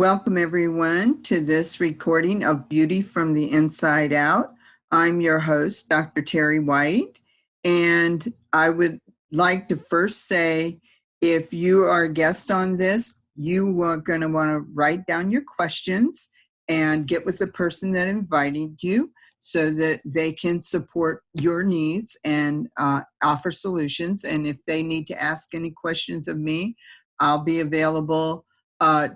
Welcome everyone to this recording of Beauty from the Inside Out. I'm your host, Dr. Terry White, and I would like to first say, if you are a guest on this, you are going to want to write down your questions and get with the person that invited you so that they can support your needs and offer solutions. And if they need to ask any questions of me, I'll be available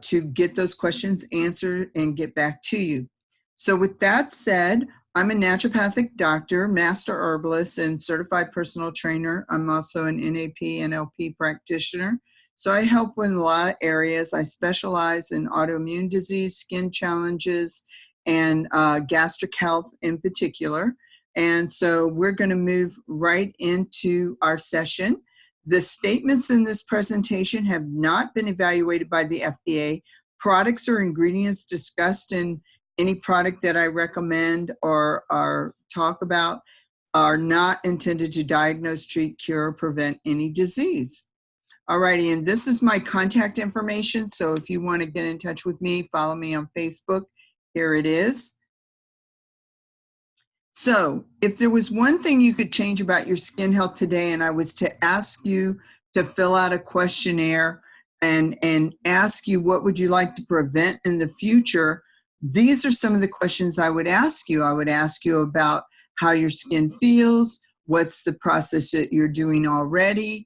to get those questions answered and get back to you. So with that said, I'm a naturopathic doctor, master herbalist, and certified personal trainer. I'm also an NAP and NLP practitioner. So I help with a lot of areas. I specialize in autoimmune disease, skin challenges, and gastric health in particular. And so we're going to move right into our session. The statements in this presentation have not been evaluated by the FDA. Products or ingredients discussed in any product that I recommend or talk about are not intended to diagnose, treat, cure, or prevent any disease. Alrighty, and this is my contact information. So if you want to get in touch with me, follow me on Facebook. Here it is. So if there was one thing you could change about your skin health today, and I was to ask you to fill out a questionnaire and ask you what would you like to prevent in the future, these are some of the questions I would ask you. I would ask you about how your skin feels, what's the process that you're doing already,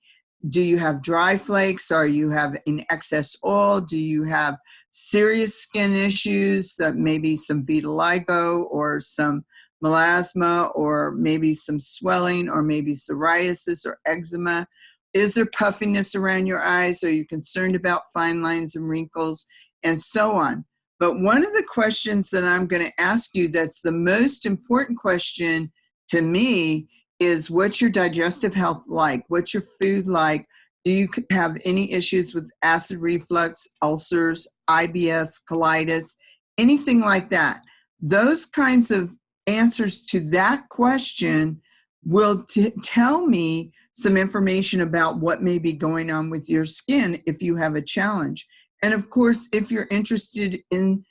do you have dry flakes, or you have an excess oil, do you have serious skin issues, that maybe some vitiligo or some melasma or maybe some swelling or maybe psoriasis or eczema? Is there puffiness around your eyes? Are you concerned about fine lines and wrinkles, and so on? But one of the questions that I'm going to ask you that's the most important question to me is, what's your digestive health like? What's your food like? Do you have any issues with acid reflux, ulcers, IBS, colitis, anything like that? Those kinds of answers to that question will tell me some information about what may be going on with your skin if you have a challenge. And of course, if you're interested in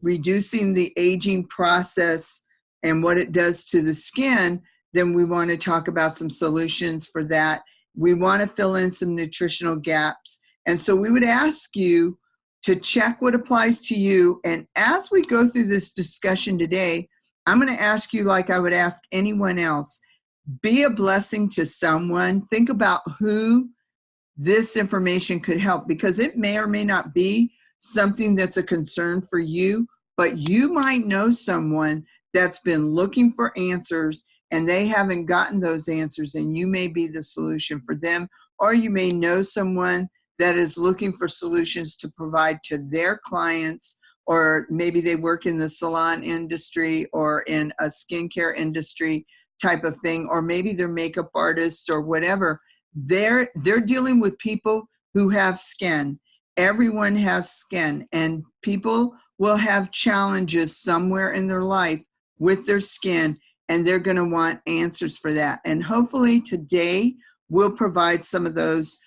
reducing the aging process and what it does to the skin, then we want to talk about some solutions for that. We want to fill in some nutritional gaps. And so we would ask you to check what applies to you. And as we go through this discussion today, I'm going to ask you, like I would ask anyone else, be a blessing to someone. Think about who this information could help, because it may or may not be something that's a concern for you, but you might know someone that's been looking for answers and they haven't gotten those answers, and you may be the solution for them. Or you may know someone that is looking for solutions to provide to their clients, or maybe they work in the salon industry or in a skincare industry type of thing, or maybe they're makeup artists or whatever. They're dealing with people who have skin. Everyone has skin, and people will have challenges somewhere in their life with their skin, and they're going to want answers for that. And hopefully today we'll provide some of those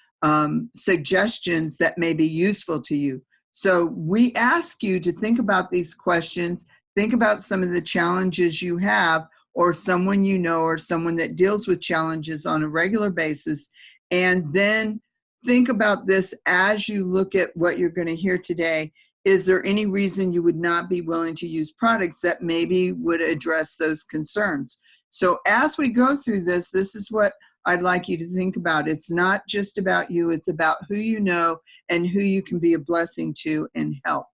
suggestions that may be useful to you. So we ask you to think about these questions, think about some of the challenges you have, or someone you know, or someone that deals with challenges on a regular basis, and then think about this as you look at what you're going to hear today. Is there any reason you would not be willing to use products that maybe would address those concerns? So as we go through this, this is what I'd like you to think about. It's not just about you, it's about who you know and who you can be a blessing to and help.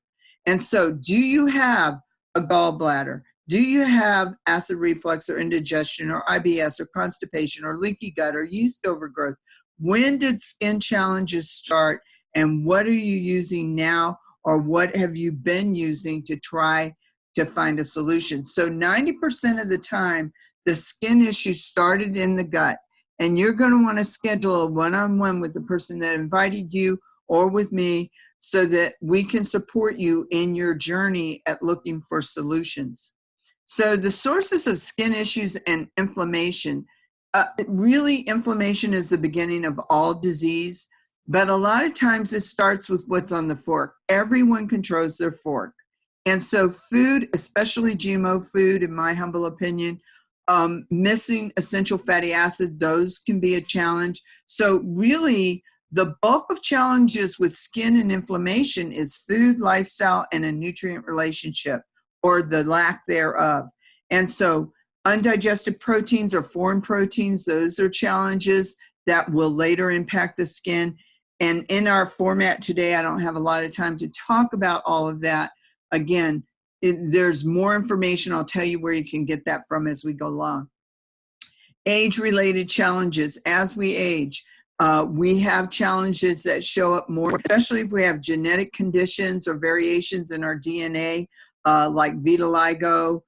And so, do you have a gallbladder? Do you have acid reflux or indigestion or IBS or constipation or leaky gut or yeast overgrowth? When did skin challenges start, and what are you using now, or what have you been using to try to find a solution? So 90% of the time, the skin issue started in the gut, and you're going to want to schedule a one-on-one with the person that invited you or with me so that we can support you in your journey at looking for solutions. So the sources of skin issues and inflammation, really inflammation is the beginning of all disease. But a lot of times it starts with what's on the fork. Everyone controls their fork. And so food, especially GMO food, in my humble opinion, missing essential fatty acid, those can be a challenge. So really, the bulk of challenges with skin and inflammation is food, lifestyle, and a nutrient relationship, or the lack thereof. And so undigested proteins or foreign proteins, those are challenges that will later impact the skin. And in our format today, I don't have a lot of time to talk about all of that. Again, there's more information. I'll tell you where you can get that from as we go along. Age-related challenges. As we age, we have challenges that show up more, especially if we have genetic conditions or variations in our DNA, like vitiligo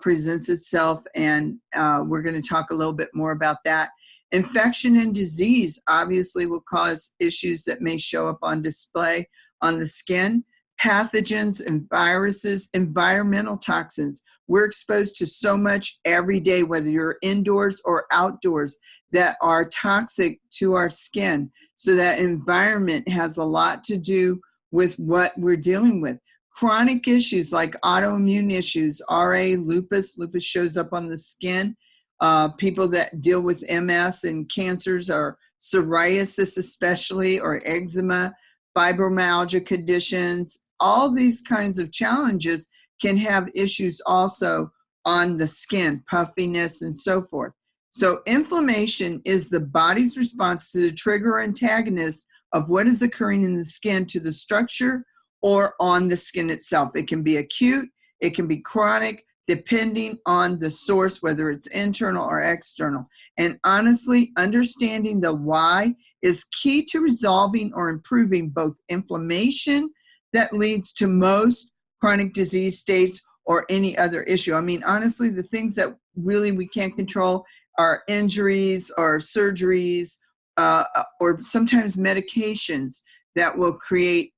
presents itself, and we're going to talk a little bit more about that. Infection and disease obviously will cause issues that may show up on display on the skin. Pathogens and viruses, environmental toxins. We're exposed to so much every day, whether you're indoors or outdoors, that are toxic to our skin. So that environment has a lot to do with what we're dealing with. Chronic issues like autoimmune issues, RA, lupus shows up on the skin. People that deal with MS and cancers, or psoriasis especially, or eczema, fibromyalgia conditions, all these kinds of challenges can have issues also on the skin, puffiness and so forth. So inflammation is the body's response to the trigger or antagonist of what is occurring in the skin to the structure or on the skin itself. It can be acute, it can be chronic, depending on the source, whether it's internal or external. And honestly, understanding the why is key to resolving or improving both inflammation that leads to most chronic disease states or any other issue. I mean, honestly, the things that really we can't control are injuries or surgeries, or sometimes medications that will create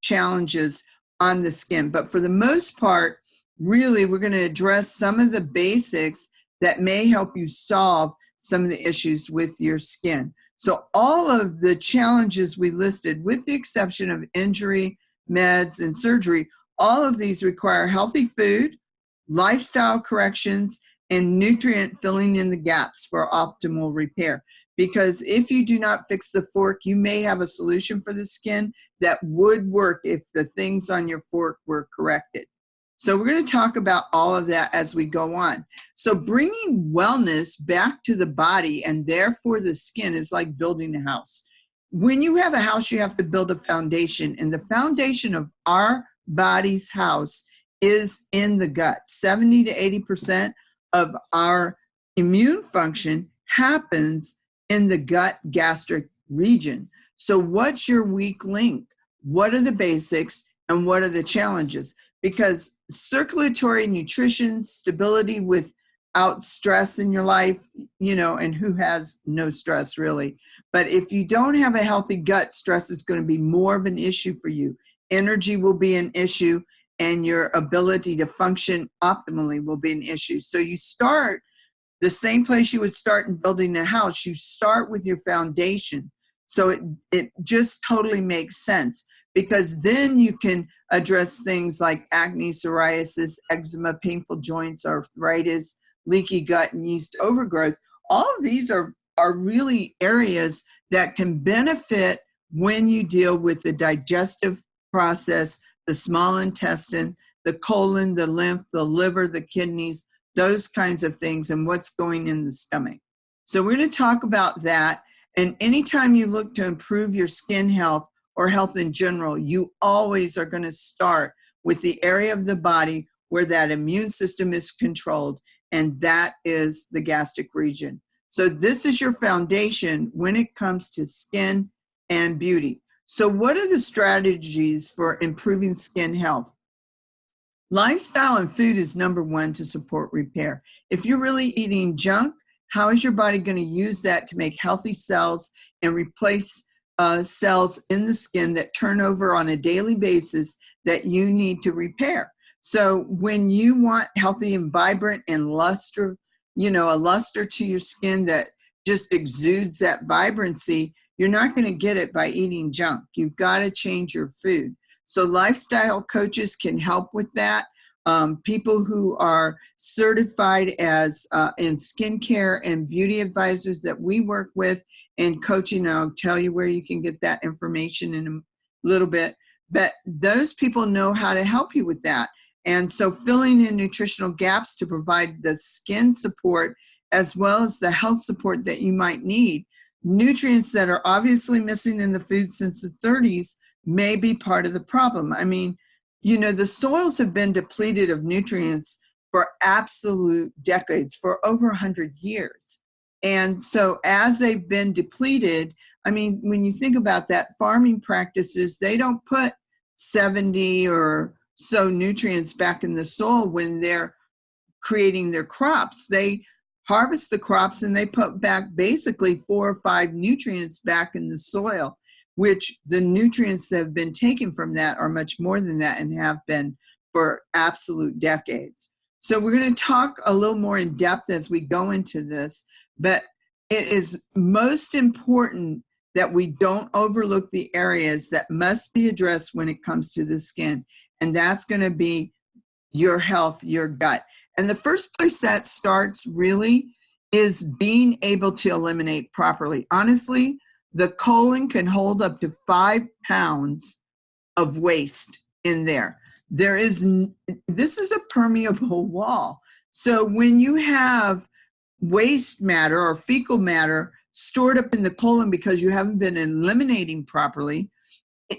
challenges on the skin. But for the most part, really, we're going to address some of the basics that may help you solve some of the issues with your skin. So all of the challenges we listed, with the exception of injury, meds, and surgery, all of these require healthy food, lifestyle corrections, and nutrient filling in the gaps for optimal repair. Because if you do not fix the fork, you may have a solution for the skin that would work if the things on your fork were corrected. So we're going to talk about all of that as we go on. So bringing wellness back to the body and therefore the skin is like building a house. When you have a house, you have to build a foundation, and the foundation of our body's house is in the gut. 70 to 80% of our immune function happens in the gut gastric region. So what's your weak link? What are the basics and what are the challenges? Because circulatory, nutrition, stability without stress in your life, and who has no stress really? But if you don't have a healthy gut, stress is going to be more of an issue for you. Energy will be an issue, and your ability to function optimally will be an issue. So you start the same place you would start in building a house. You start with your foundation. So it just totally makes sense, because then you can address things like acne, psoriasis, eczema, painful joints, arthritis, leaky gut, and yeast overgrowth. All of these are really areas that can benefit when you deal with the digestive process, the small intestine, the colon, the lymph, the liver, the kidneys, those kinds of things, and what's going in the stomach. So we're going to talk about that. And anytime you look to improve your skin health or health in general, you always are going to start with the area of the body where that immune system is controlled, and that is the gastric region. So this is your foundation when it comes to skin and beauty. So what are the strategies for improving skin health? Lifestyle and food is number one to support repair. If you're really eating junk, how is your body going to use that to make healthy cells and replace cells in the skin that turn over on a daily basis that you need to repair? So when you want healthy and vibrant and luster, a luster to your skin that just exudes that vibrancy, you're not going to get it by eating junk. You've got to change your food. So lifestyle coaches can help with that. People who are certified as in skincare and beauty advisors that we work with in coaching, and I'll tell you where you can get that information in a little bit. But those people know how to help you with that. And so filling in nutritional gaps to provide the skin support as well as the health support that you might need. Nutrients that are obviously missing in the food since the 30s may be part of the problem. I mean, you know, the soils have been depleted of nutrients for absolute decades, for over 100 years. And so as they've been depleted, I mean, when you think about that, farming practices, they don't put 70 or so nutrients back in the soil when they're creating their crops. They harvest the crops and they put back basically 4 or 5 nutrients back in the soil, which the nutrients that have been taken from that are much more than that and have been for absolute decades. So we're going to talk a little more in depth as we go into this, but it is most important that we don't overlook the areas that must be addressed when it comes to the skin. And that's going to be your health, your gut. And the first place that starts really is being able to eliminate properly. Honestly, the colon can hold up to 5 pounds of waste in there. This is a permeable wall. So when you have waste matter or fecal matter stored up in the colon because you haven't been eliminating properly,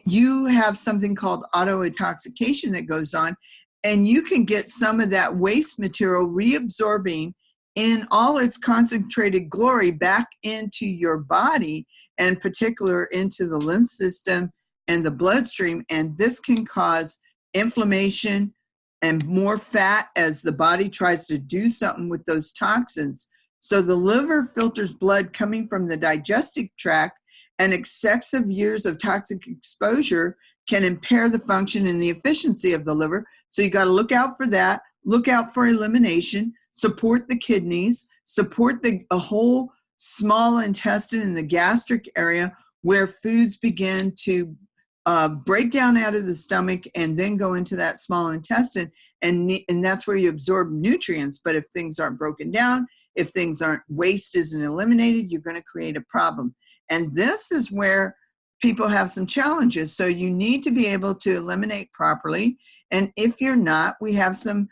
you have something called autointoxication that goes on, and you can get some of that waste material reabsorbing in all its concentrated glory back into your body, and in particular into the lymph system and the bloodstream. And this can cause inflammation and more fat as the body tries to do something with those toxins. So the liver filters blood coming from the digestive tract, and excessive years of toxic exposure can impair the function and the efficiency of the liver. So you got to look out for that. Look out for elimination. Support the kidneys. Support a whole small intestine in the gastric area where foods begin to break down out of the stomach and then go into that small intestine. And that's where you absorb nutrients. But if things aren't broken down, if waste isn't eliminated, you're going to create a problem. And this is where people have some challenges. So you need to be able to eliminate properly. And if you're not, we have some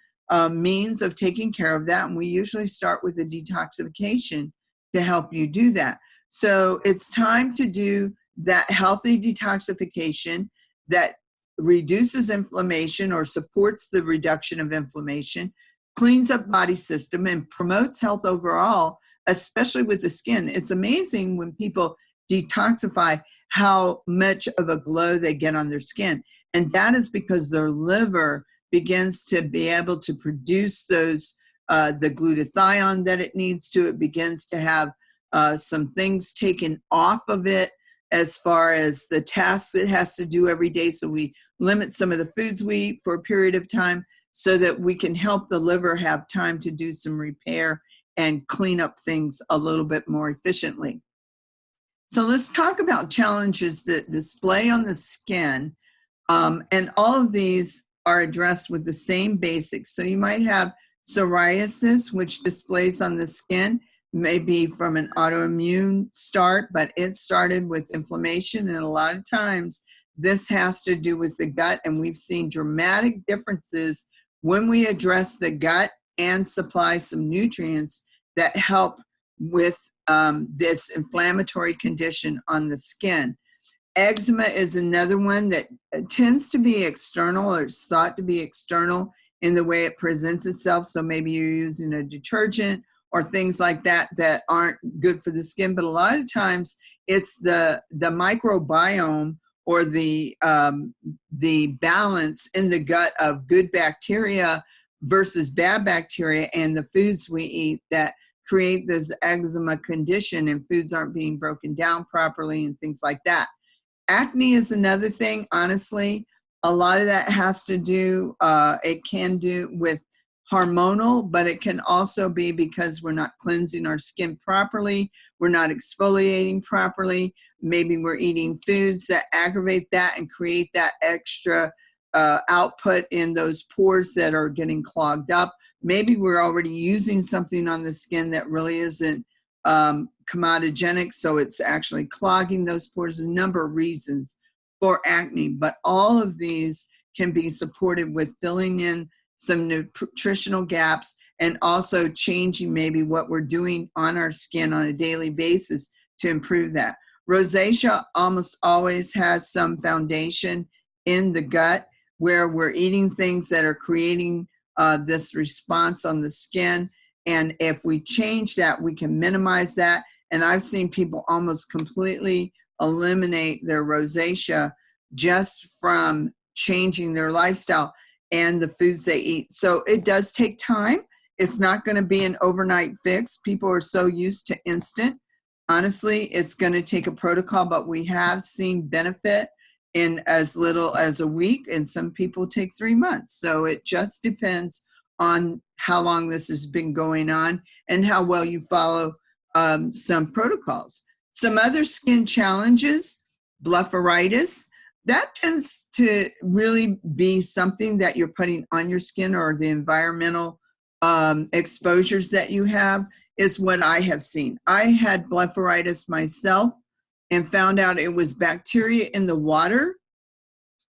means of taking care of that. And we usually start with a detoxification to help you do that. So it's time to do that healthy detoxification that reduces inflammation or supports the reduction of inflammation, cleans up body system, and promotes health overall, especially with the skin. It's amazing when people detoxify how much of a glow they get on their skin. And that is because their liver begins to be able to produce those, the glutathione that it needs to. It begins to have some things taken off of it as far as the tasks it has to do every day. So we limit some of the foods we eat for a period of time so that we can help the liver have time to do some repair and clean up things a little bit more efficiently. So let's talk about challenges that display on the skin. And all of these are addressed with the same basics. So you might have psoriasis, which displays on the skin, maybe from an autoimmune start, but it started with inflammation. And a lot of times this has to do with the gut. And we've seen dramatic differences when we address the gut and supply some nutrients that help with this inflammatory condition on the skin. Eczema is another one that tends to be external, or it's thought to be external in the way it presents itself. So maybe you're using a detergent or things like that that aren't good for the skin. But a lot of times it's the microbiome or the balance in the gut of good bacteria versus bad bacteria and the foods we eat that create this eczema condition, and foods aren't being broken down properly and things like that. Acne is another thing. Honestly, a lot of that has to do, it can do with hormonal, but it can also be because we're not cleansing our skin properly, we're not exfoliating properly, maybe we're eating foods that aggravate that and create that extra output in those pores that are getting clogged up. Maybe we're already using something on the skin that really isn't comedogenic, so it's actually clogging those pores. There's a number of reasons for acne, but all of these can be supported with filling in some nutritional gaps and also changing maybe what we're doing on our skin on a daily basis to improve that. Rosacea almost always has some foundation in the gut where we're eating things that are creating this response on the skin. And if we change that, we can minimize that. And I've seen people almost completely eliminate their rosacea just from changing their lifestyle and the foods they eat. So it does take time. It's not going to be an overnight fix. People are so used to instant. Honestly, it's going to take a protocol, but we have seen benefit in as little as a week, and some people take 3 months. So it just depends on how long this has been going on and how well you follow some protocols. Some other skin challenges, blepharitis, that tends to really be something that you're putting on your skin, or the environmental exposures that you have is what I have seen. I had blepharitis myself and found out it was bacteria in the water,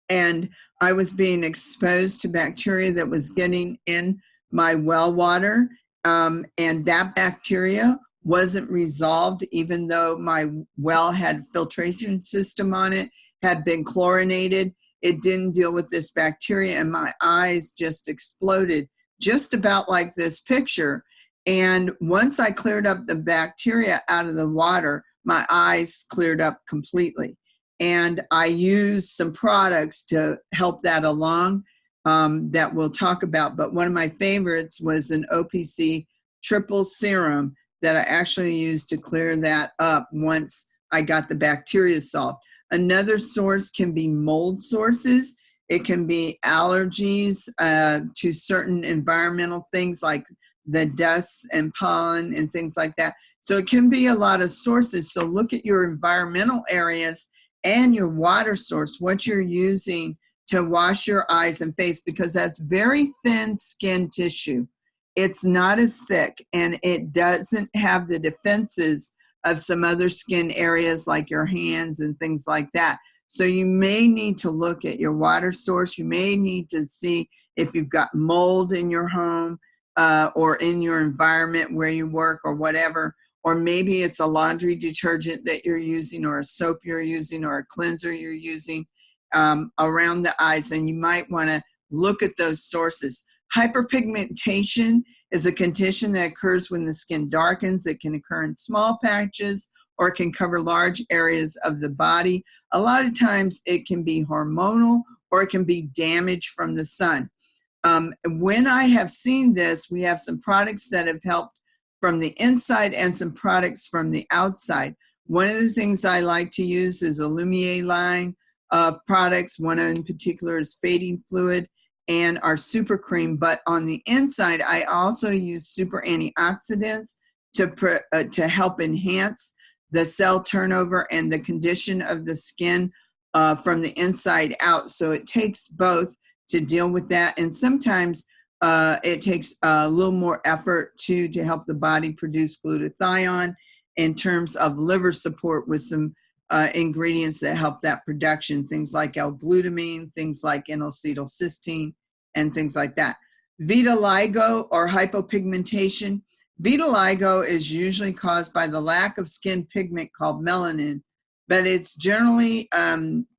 and I was being exposed to bacteria that was getting in my well water, and that bacteria wasn't resolved even though my well had filtration system on it, had been chlorinated. It didn't deal with this bacteria, and my eyes just exploded, just about like this picture. And once I cleared up the bacteria out of the water, my eyes cleared up completely. And I used some products to help that along that we'll talk about. But one of my favorites was an OPC triple serum that I actually used to clear that up once I got the bacteria solved. Another source can be mold sources. It can be allergies to certain environmental things like the dust and pollen and things like that. So it can be a lot of sources. So look at your environmental areas and your water source, what you're using to wash your eyes and face, because that's very thin skin tissue. It's not as thick, and it doesn't have the defenses of some other skin areas like your hands and things like that. So you may need to look at your water source. You may need to see if you've got mold in your home or in your environment where you work or whatever. Or maybe it's a laundry detergent that you're using, or a soap you're using, or a cleanser you're using around the eyes. And you might want to look at those sources. Hyperpigmentation is a condition that occurs when the skin darkens. It can occur in small patches, or it can cover large areas of the body. A lot of times it can be hormonal, or it can be damage from the sun. When I have seen this, we have some products that have helped from the inside and some products from the outside. One of the things I like to use is a Lumiere line of products. One in particular is fading fluid and our super cream. But on the inside, I also use super antioxidants to help enhance the cell turnover and the condition of the skin from the inside out. So it takes both to deal with that. And sometimes it takes a little more effort to help the body produce glutathione in terms of liver support with some ingredients that help that production, things like L-glutamine, things like N-acetylcysteine, and things like that. Vitiligo or hypopigmentation. Vitiligo is usually caused by the lack of skin pigment called melanin, but it's generally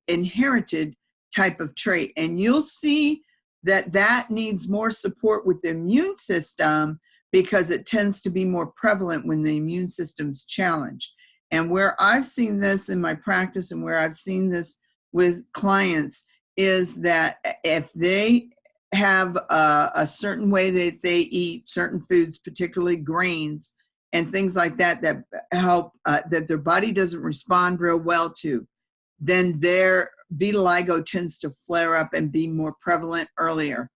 inherited type of trait. And you'll see that needs more support with the immune system, because it tends to be more prevalent when the immune system's challenged. And where I've seen this in my practice, and where I've seen this with clients, is that if they have a certain way that they eat certain foods, particularly grains and things like that, that help, that their body doesn't respond real well to, then their vitiligo tends to flare up and be more prevalent earlier.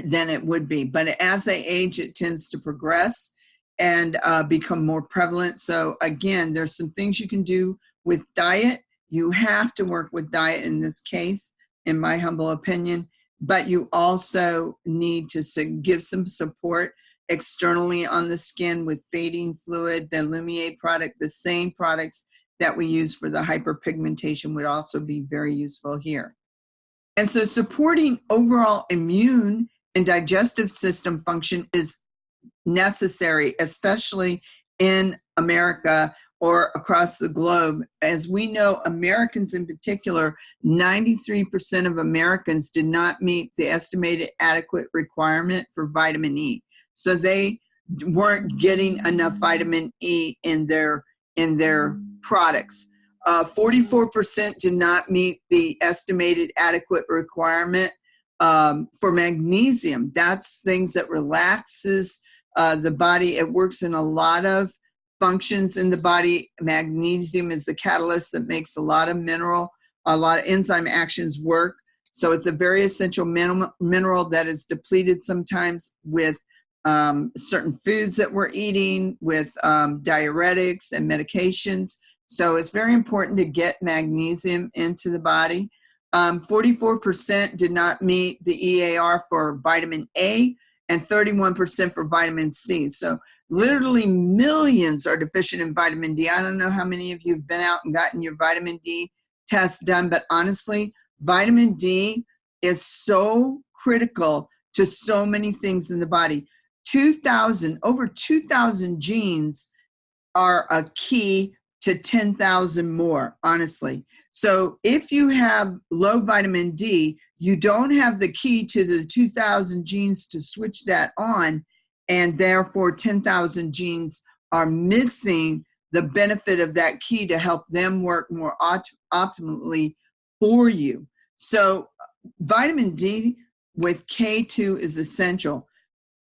than it would be. But as they age, it tends to progress and become more prevalent. So again, there's some things you can do with diet. You have to work with diet in this case, in my humble opinion, but you also need to give some support externally on the skin with fading fluid, the Lumiere product, the same products that we use for the hyperpigmentation would also be very useful here. And so supporting overall immune and digestive system function is necessary, especially in America or across the globe. As we know, Americans in particular, 93% of Americans did not meet the estimated adequate requirement for vitamin E. So they weren't getting enough vitamin E in their products. 44% did not meet the estimated adequate requirement for magnesium. That's things that relaxes the body. It works in a lot of functions in the body. Magnesium is the catalyst that makes a lot of enzyme actions work. So it's a very essential mineral that is depleted sometimes with certain foods that we're eating, with diuretics and medications. So it's very important to get magnesium into the body. 44% did not meet the EAR for vitamin A and 31% for vitamin C. So literally millions are deficient in vitamin D. I don't know how many of you have been out and gotten your vitamin D test done, but honestly, vitamin D is so critical to so many things in the body. Over 2,000 genes are a key to 10,000 more, honestly. So if you have low vitamin D, you don't have the key to the 2,000 genes to switch that on, and therefore 10,000 genes are missing the benefit of that key to help them work more optimally for you. So vitamin D with K2 is essential.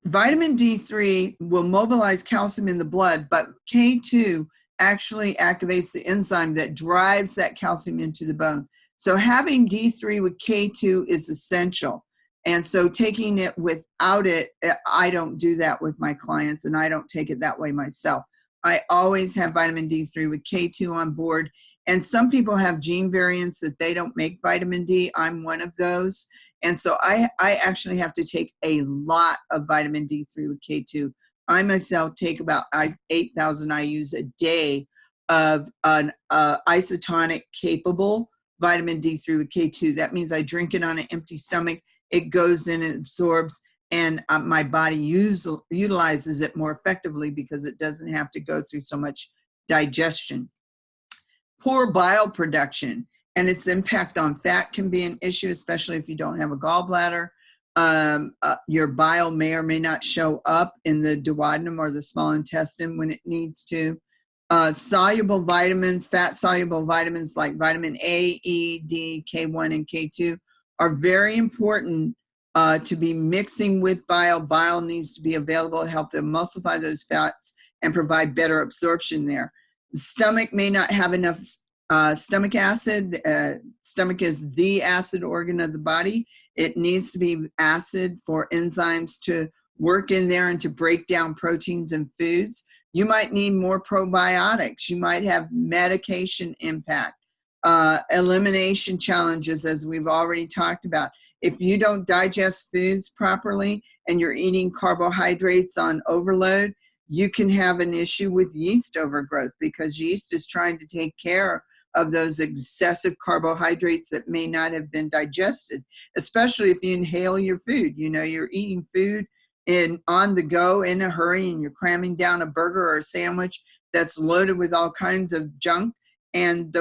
Vitamin D3 will mobilize calcium in the blood, but K2 actually activates the enzyme that drives that calcium into the bone. So having D3 with K2 is essential. And so taking it without it, I don't do that with my clients, and I don't take it that way myself. I always have vitamin D3 with K2 on board. And some people have gene variants that they don't make vitamin D. I'm one of those. And so I actually have to take a lot of vitamin D3 with K2. I myself take about 8,000 IUs a day of an isotonic capable vitamin D3 with K2. That means I drink it on an empty stomach. It goes in and absorbs, and my body utilizes it more effectively because it doesn't have to go through so much digestion. Poor bile production and its impact on fat can be an issue, especially if you don't have a gallbladder. Your bile may or may not show up in the duodenum or the small intestine when it needs to. Soluble vitamins, fat-soluble vitamins like vitamin A, E, D, K1, and K2 are very important to be mixing with bile. Bile needs to be available to help to emulsify those fats and provide better absorption there. The stomach may not have enough stomach acid. Stomach is the acid organ of the body. It needs to be acid for enzymes to work in there and to break down proteins and foods. You might need more probiotics. You might have medication impact, elimination challenges, as we've already talked about. If you don't digest foods properly and you're eating carbohydrates on overload, you can have an issue with yeast overgrowth because yeast is trying to take care of those excessive carbohydrates that may not have been digested, especially if you inhale your food. You know, you're eating food on the go in a hurry and you're cramming down a burger or a sandwich that's loaded with all kinds of junk, and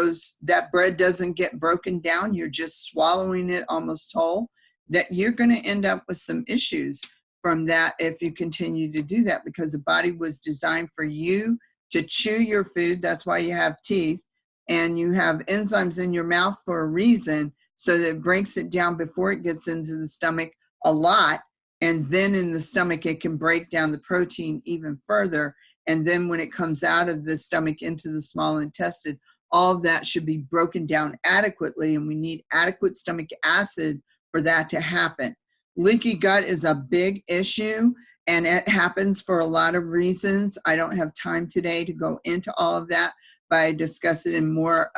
that bread doesn't get broken down. You're just swallowing it almost whole. That you're going to end up with some issues from that if you continue to do that, because the body was designed for you to chew your food. That's why you have teeth, and you have enzymes in your mouth for a reason, so that it breaks it down before it gets into the stomach a lot, and then in the stomach it can break down the protein even further, and then when it comes out of the stomach into the small intestine, all of that should be broken down adequately, and we need adequate stomach acid for that to happen. Leaky gut is a big issue, and it happens for a lot of reasons. I don't have time today to go into all of that, but I discuss it in more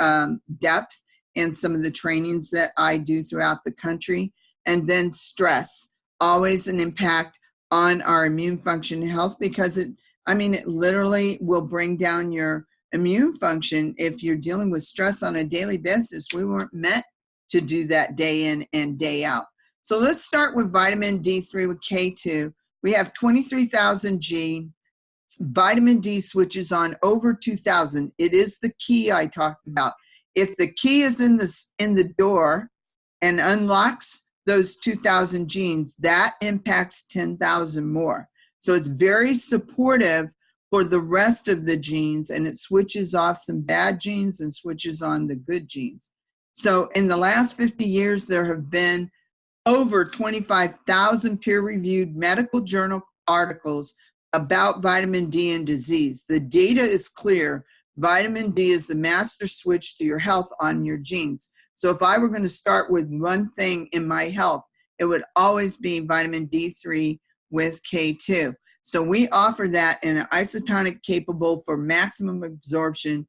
depth in some of the trainings that I do throughout the country. And then stress, always an impact on our immune function and health, because it literally will bring down your immune function if you're dealing with stress on a daily basis. We weren't meant to do that day in and day out. So let's start with vitamin D3 with K2. We have 23,000 genes. Vitamin D switches on over 2,000. It is the key I talked about. If the key is in the door and unlocks those 2,000 genes, that impacts 10,000 more. So it's very supportive for the rest of the genes, and it switches off some bad genes and switches on the good genes. So in the last 50 years, there have been over 25,000 peer-reviewed medical journal articles about vitamin D and disease. The data is clear. Vitamin D is the master switch to your health on your genes. So if I were going to start with one thing in my health, it would always be vitamin D3 with K2. So we offer that in an isotonic capable for maximum absorption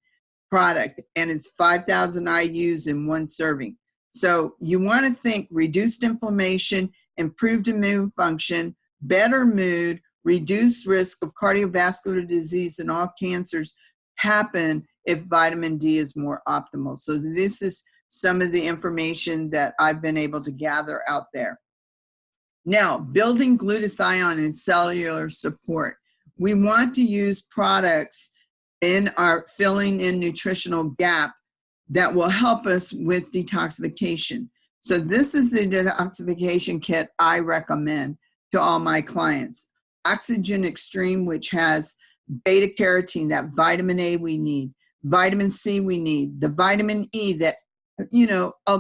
product, and it's 5,000 IUs in one serving. So you want to think reduced inflammation, improved immune function, better mood, reduced risk of cardiovascular disease, and all cancers happen if vitamin D is more optimal. So this is some of the information that I've been able to gather out there. Now, building glutathione and cellular support. We want to use products in our filling in nutritional gap that will help us with detoxification. So this is the detoxification kit I recommend to all my clients. Oxygen Extreme, which has beta carotene, that vitamin A we need, vitamin C we need, the vitamin E that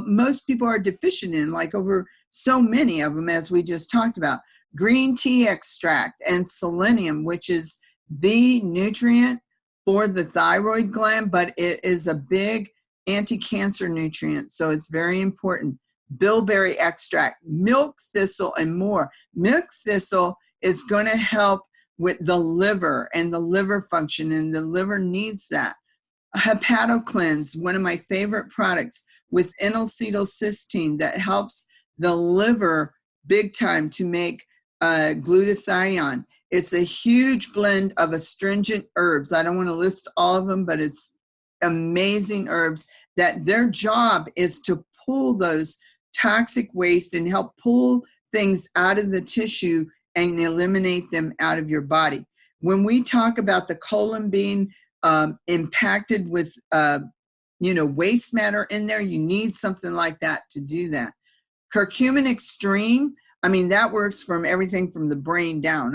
most people are deficient in, like over so many of them, as we just talked about. Green tea extract and selenium, which is the nutrient for the thyroid gland, but it is a big anti-cancer nutrient, so it's very important. Bilberry extract, milk thistle, and more. Milk thistle is going to help with the liver and the liver function, and the liver needs that. Hepatocleanse, one of my favorite products with N-acetylcysteine that helps the liver big time to make glutathione. It's a huge blend of astringent herbs. I don't want to list all of them, but it's amazing herbs that their job is to pull those toxic waste and help pull things out of the tissue and eliminate them out of your body. When we talk about the colon being impacted with waste matter in there, you need something like that to do that. Curcumin Extreme, that works from everything from the brain down.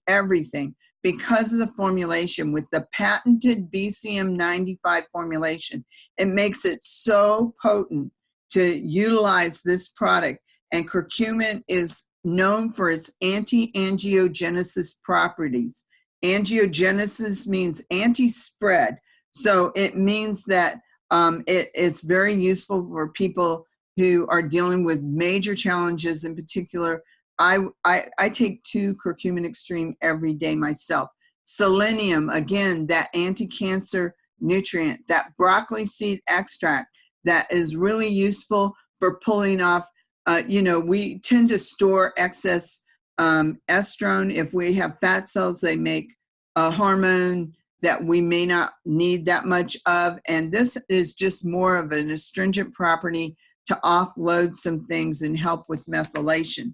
Everything, because of the formulation with the patented BCM 95 formulation. It makes it so potent to utilize this product. And curcumin is known for its anti-angiogenesis properties. Angiogenesis means anti-spread. So it means that it's very useful for people who are dealing with major challenges. In particular, I take 2 Curcumin Extreme every day myself. Selenium, again, that anti-cancer nutrient. That broccoli seed extract that is really useful for pulling off, we tend to store excess estrone. If we have fat cells, they make a hormone that we may not need that much of. And this is just more of an astringent property to offload some things and help with methylation.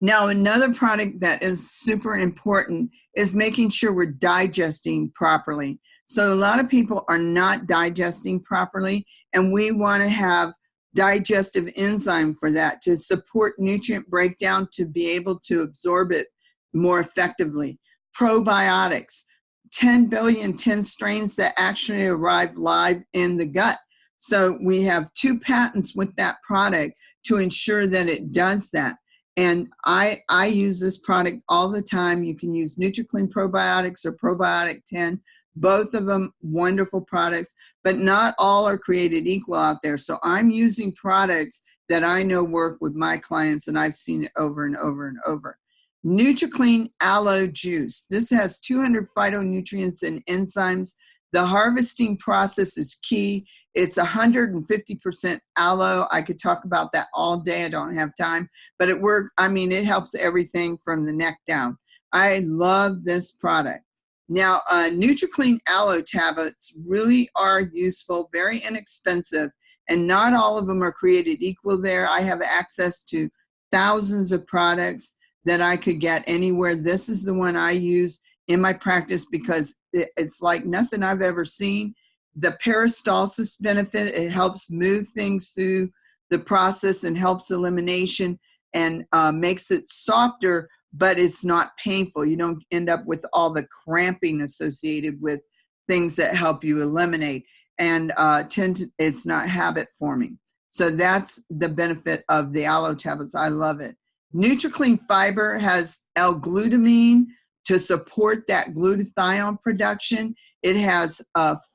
Now, another product that is super important is making sure we're digesting properly. So a lot of people are not digesting properly, and we want to have digestive enzyme for that to support nutrient breakdown to be able to absorb it more effectively. Probiotics, 10 billion 10 strains that actually arrive live in the gut. So we have 2 patents with that product to ensure that it does that. And I use this product all the time. You can use NutriClean Probiotics or Probiotic 10. Both of them wonderful products, but not all are created equal out there. So I'm using products that I know work with my clients, and I've seen it over and over and over. NutriClean Aloe Juice. This has 200 phytonutrients and enzymes. The harvesting process is key. It's 150% aloe. I could talk about that all day. I don't have time, but it works. I mean, it helps everything from the neck down. I love this product. Now, NutriClean Aloe tablets really are useful, very inexpensive, and not all of them are created equal there. I have access to thousands of products that I could get anywhere. This is the one I use in my practice because it's like nothing I've ever seen. The peristalsis benefit, it helps move things through the process and helps elimination and makes it softer, but it's not painful. You don't end up with all the cramping associated with things that help you eliminate, and it's not habit forming. So that's the benefit of the aloe tablets. I love it. NutriClean Fiber has L-glutamine to support that glutathione production. It has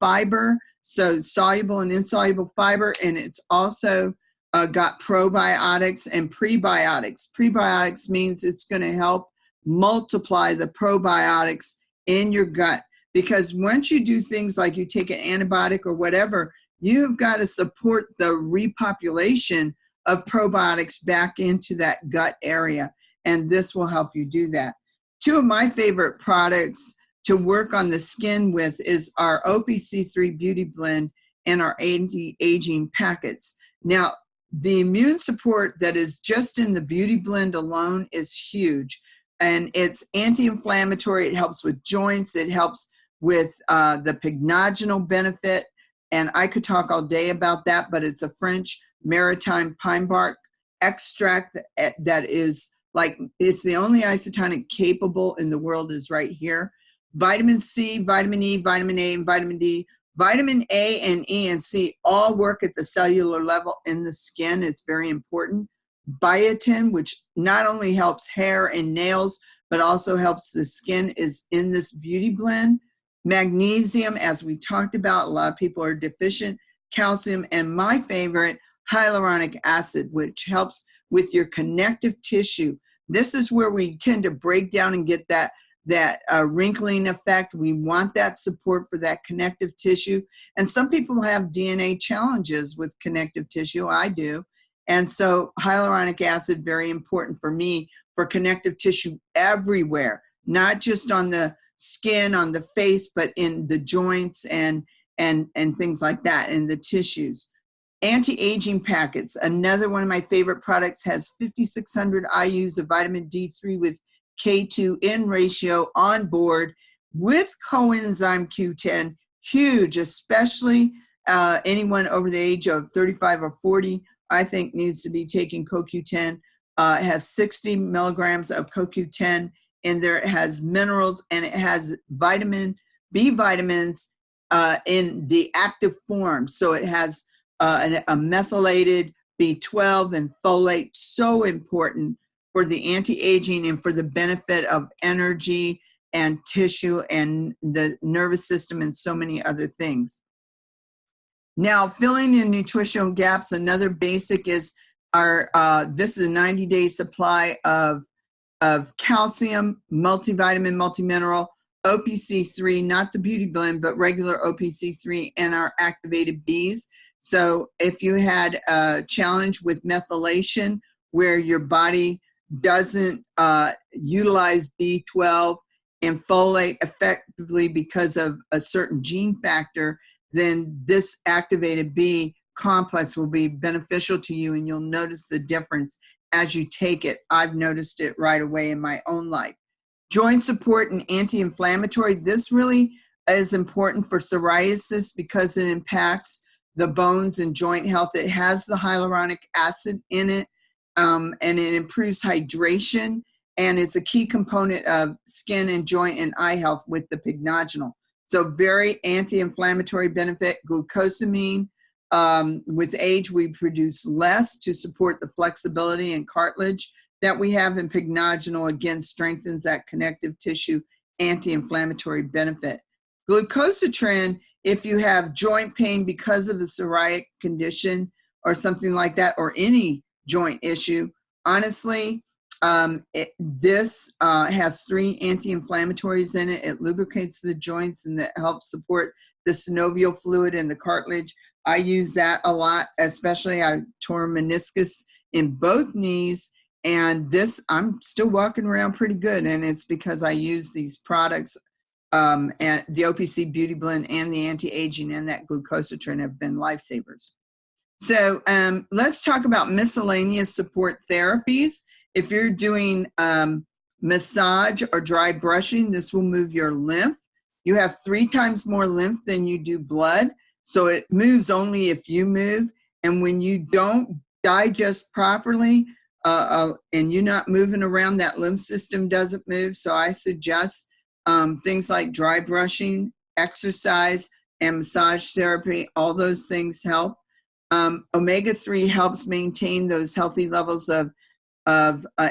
fiber, so soluble and insoluble fiber, and it's also got probiotics and prebiotics. Prebiotics means it's going to help multiply the probiotics in your gut, because once you do things like you take an antibiotic or whatever, you've got to support the repopulation of probiotics back into that gut area, and this will help you do that. Two of my favorite products to work on the skin with is our OPC3 Beauty Blend and our anti-aging packets. Now, the immune support that is just in the Beauty Blend alone is huge, and it's anti-inflammatory. It helps with joints. It helps with the pycnogenol benefit, and I could talk all day about that, but it's a French maritime pine bark extract that is like, it's the only isotonic capable in the world is right here. Vitamin C, vitamin E, vitamin A, and vitamin D. Vitamin A and E and C all work at the cellular level in the skin. It's very important. Biotin, which not only helps hair and nails, but also helps the skin, is in this beauty blend. Magnesium, as we talked about, a lot of people are deficient. Calcium, and my favorite, hyaluronic acid, which helps with your connective tissue. This is where we tend to break down and get that wrinkling effect. We want that support for that connective tissue. And some people have DNA challenges with connective tissue. I do. And so hyaluronic acid, very important for me for connective tissue everywhere, not just on the skin, on the face, but in the joints and things like that, and the tissues. Anti-aging packets, another one of my favorite products, has 5,600 IUs of vitamin D3 with K2 in ratio on board with coenzyme Q10. Huge, especially anyone over the age of 35 or 40, I think needs to be taking CoQ10. It has 60 milligrams of CoQ10 in there. It has minerals, and it has B vitamins in the active form. So it has a methylated B12 and folate, so important for the anti-aging and for the benefit of energy and tissue and the nervous system and so many other things. Now, filling in nutritional gaps, another basic is our, this is a 90-day supply of calcium, multivitamin, multimineral, OPC3, not the beauty blend, but regular OPC3, and our activated Bs. So if you had a challenge with methylation where your body doesn't utilize B12 and folate effectively because of a certain gene factor, then this activated B complex will be beneficial to you, and you'll notice the difference as you take it. I've noticed it right away in my own life. Joint support and anti-inflammatory. This really is important for psoriasis because it impacts the bones and joint health. It has the hyaluronic acid in it, and it improves hydration, and it's a key component of skin and joint and eye health with the pycnogenol. So very anti-inflammatory benefit. Glucosamine, with age, we produce less to support the flexibility and cartilage that we have, in pycnogenol, again, strengthens that connective tissue anti-inflammatory benefit. Glutathione, if you have joint pain because of the psoriatic condition or something like that, or any joint issue, honestly, this has 3 anti-inflammatories in it. It lubricates the joints and that helps support the synovial fluid and the cartilage. I use that a lot, especially I tore meniscus in both knees, and this, I'm still walking around pretty good, and it's because I use these products, and the OPC Beauty Blend and the anti-aging and that glutathione have been lifesavers. So let's talk about miscellaneous support therapies. If you're doing massage or dry brushing, this will move your lymph. You have 3 times more lymph than you do blood, so it moves only if you move. And when you don't digest properly and you're not moving around, that lymph system doesn't move. So I suggest things like dry brushing, exercise, and massage therapy. All those things help. Omega-3 helps maintain those healthy levels of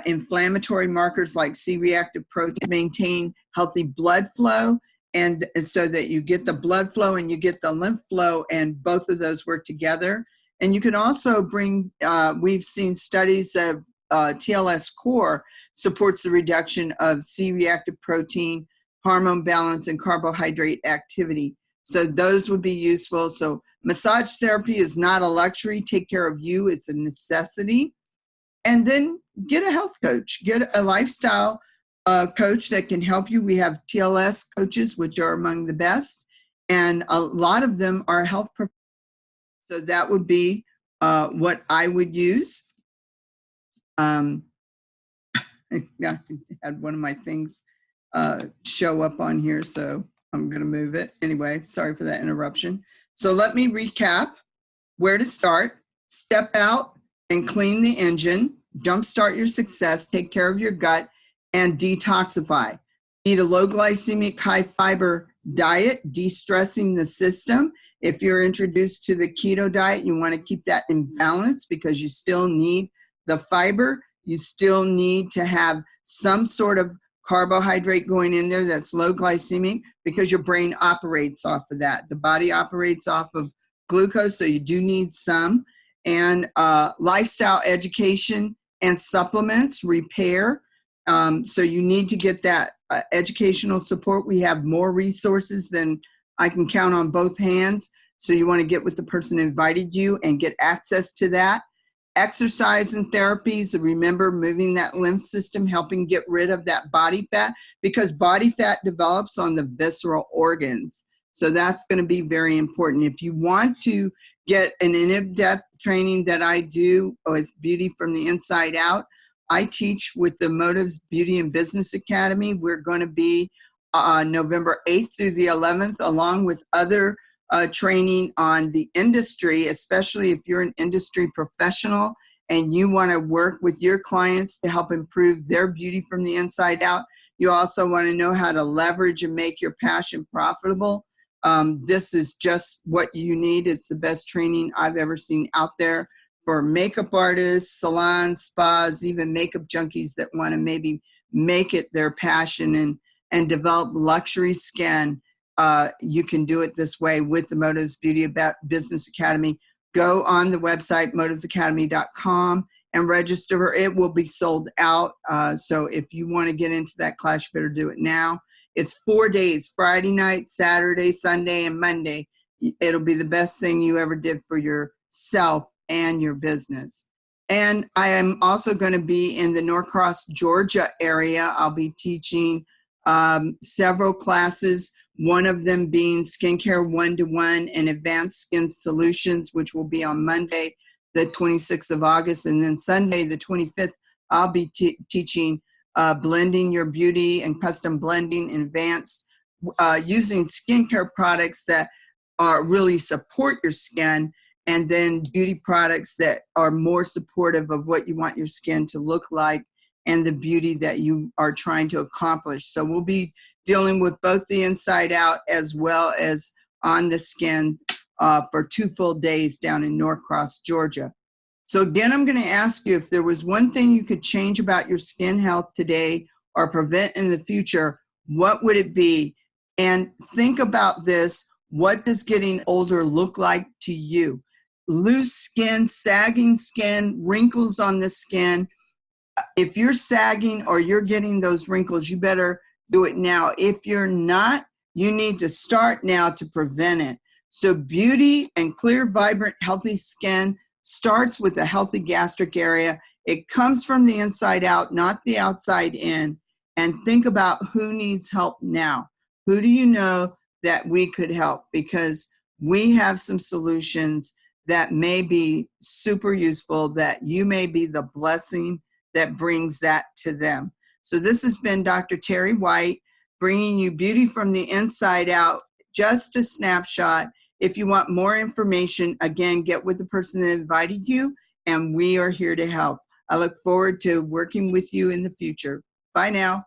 inflammatory markers like C-reactive protein, maintain healthy blood flow, and so that you get the blood flow and you get the lymph flow, and both of those work together. And you can also bring, we've seen studies of TLS core supports the reduction of C-reactive protein, hormone balance, and carbohydrate activity. So those would be useful. So massage therapy is not a luxury. Take care of you. It's a necessity. And then get a health coach. Get a lifestyle coach that can help you. We have TLS coaches, which are among the best. And a lot of them are health professionals. So that would be what I would use. I had one of my things show up on here, so I'm going to move it. Anyway, sorry for that interruption. So let me recap where to start. Step out and clean the engine. Jumpstart your success. Take care of your gut and detoxify. Eat a low glycemic, high fiber diet, de-stressing the system. If you're introduced to the keto diet, you want to keep that in balance because you still need the fiber. You still need to have some sort of carbohydrate going in there that's low glycemic because your brain operates off of that. The body operates off of glucose, so you do need some. And lifestyle education and supplements, repair. So you need to get that educational support. We have more resources than I can count on both hands. So you want to get with the person who invited you and get access to that. Exercise and therapies, remember moving that lymph system, helping get rid of that body fat, because body fat develops on the visceral organs. So that's going to be very important. If you want to get an in-depth training that I do with Beauty from the Inside Out, I teach with the Motives Beauty and Business Academy. We're going to be November 8th through the 11th, along with other training on the industry, especially if you're an industry professional and you want to work with your clients to help improve their beauty from the inside out. You also want to know how to leverage and make your passion profitable. This is just what you need. It's the best training I've ever seen out there for makeup artists, salons, spas, even makeup junkies that want to maybe make it their passion and develop luxury skin. You can do it this way with the Motives Beauty Business Academy. Go on the website, motivesacademy.com, and register. It will be sold out. So if you want to get into that class, you better do it now. It's 4 days, Friday night, Saturday, Sunday, and Monday. It'll be the best thing you ever did for yourself and your business. And I am also going to be in the Norcross, Georgia area. I'll be teaching several classes, one of them being Skincare 1-to-1 and Advanced Skin Solutions, which will be on Monday, the 26th of August. And then Sunday, the 25th, I'll be teaching blending your beauty and custom blending in advanced, using skincare products that really support your skin, and then beauty products that are more supportive of what you want your skin to look like and the beauty that you are trying to accomplish. So we'll be dealing with both the inside out as well as on the skin for 2 full days down in Norcross, Georgia. So again, I'm going to ask you, if there was one thing you could change about your skin health today or prevent in the future, what would it be? And think about this. What does getting older look like to you? Loose skin, sagging skin, wrinkles on the skin. If you're sagging or you're getting those wrinkles, you better do it now. If you're not, you need to start now to prevent it. So beauty and clear, vibrant, healthy skin starts with a healthy gastric area. It comes from the inside out, not the outside in. And think about who needs help now. Who do you know that we could help? Because we have some solutions that may be super useful, that you may be the blessing that brings that to them. So this has been Dr. Terry White, bringing you beauty from the inside out, just a snapshot. If you want more information, again, get with the person that invited you, and we are here to help. I look forward to working with you in the future. Bye now.